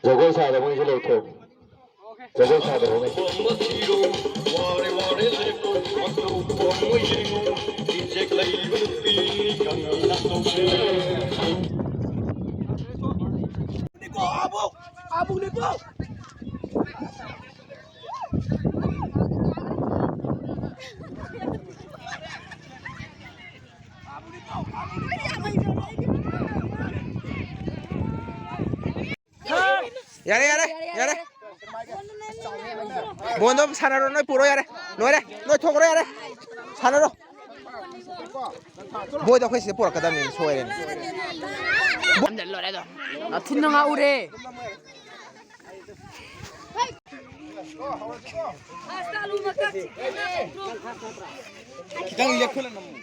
저걸 사다 보니 저렇게 저걸 사다 보니 Abang ni po. 야래 야래 야래 뭐너 산으로 너 불어 야래 너래 너 톡으로 야래 산으로 뭐다 회시 불어 그다음에 소외래 나 툰능아 우리 기당 이제 큰일 났나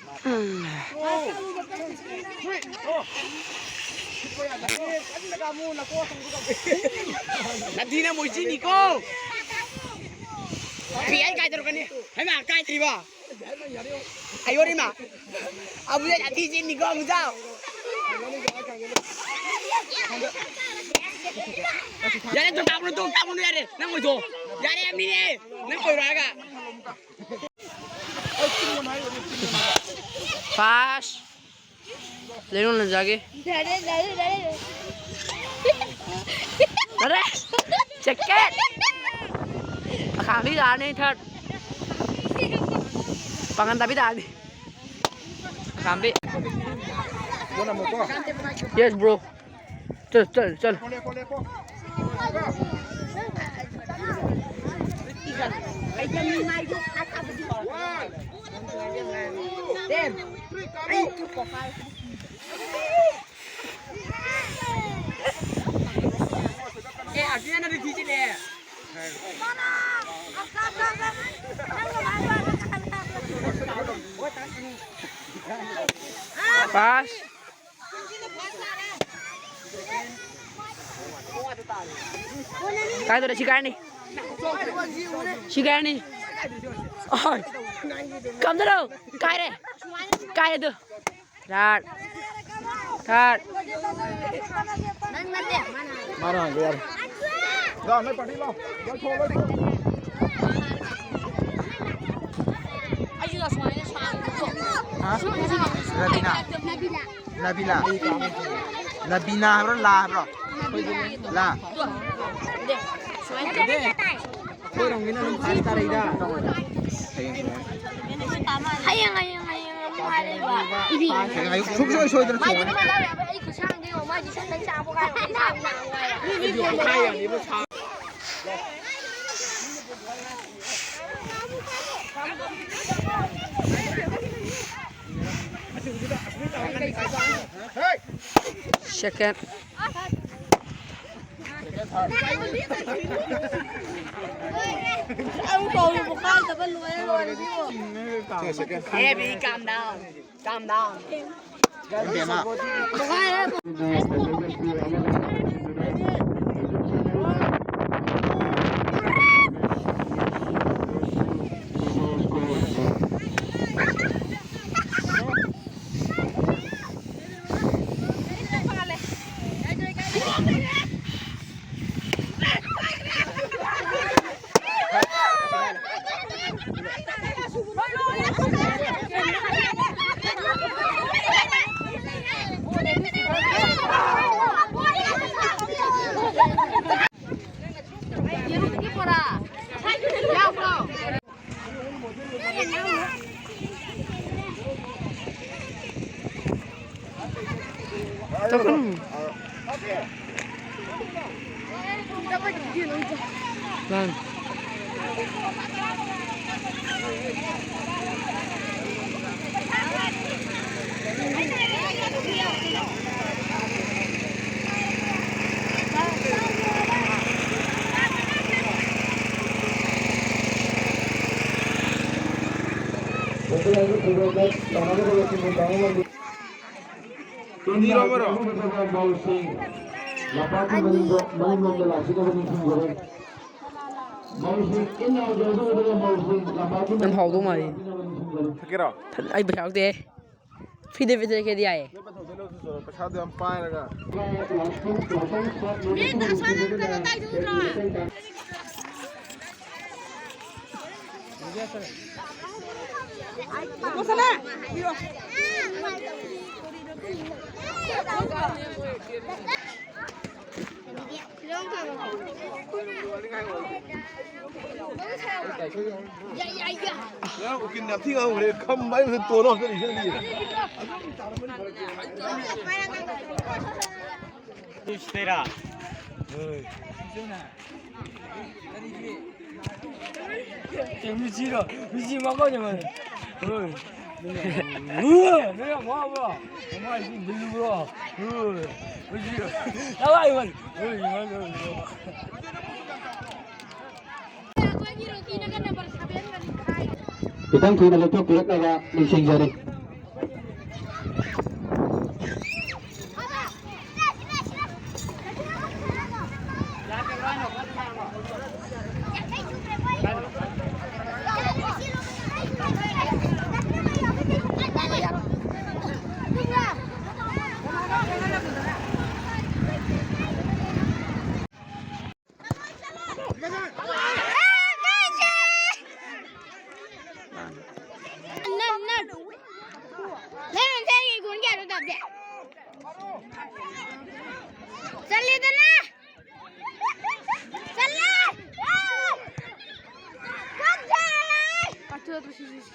Nanti na mo sini ko. Pian kay terus kan ni. Hai ma kay tri ba. Ayo ri ma. Abu ya nanti sini ko mu sao. Ya le tu kamu ya re. Nang mo tu. Ya le am ni ne. Nang koi ra ga. Pas. Leno na jage. Ada jaket. Kami dah ni thad. Pangan tapi dah ni. Kami. Yes bro. Chal. Akhirnya ada di sini. Pas. Kaya tu dah cikai ni. Cikai ni. Oh. Kam tu. Kaya tu. Tat. Mana luar dah naik padi lah dah thol lah Labina bro la thôi đồng nó phải ta đây ra hayang ngày xúc xôi nó thổi Second. Ông tôi một con tập bên lùi rồi Baby, calm down. Calm down. một con তখনมันเผาตัวมาดิไอ้ประชาชนเต้พี่เดวิดจะแค่ดีไอ้ แล้วกินแบบที่เอาเลยคำไว้เป็นตัวนอกก็ดีขึ้นดีดูสเตร่า미지 먹어냐면 내가 뭐하고 엄마 지금 밀르고 나와 이건 Kita sudah letak pilot naga leasing jari.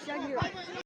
Kaçıyor,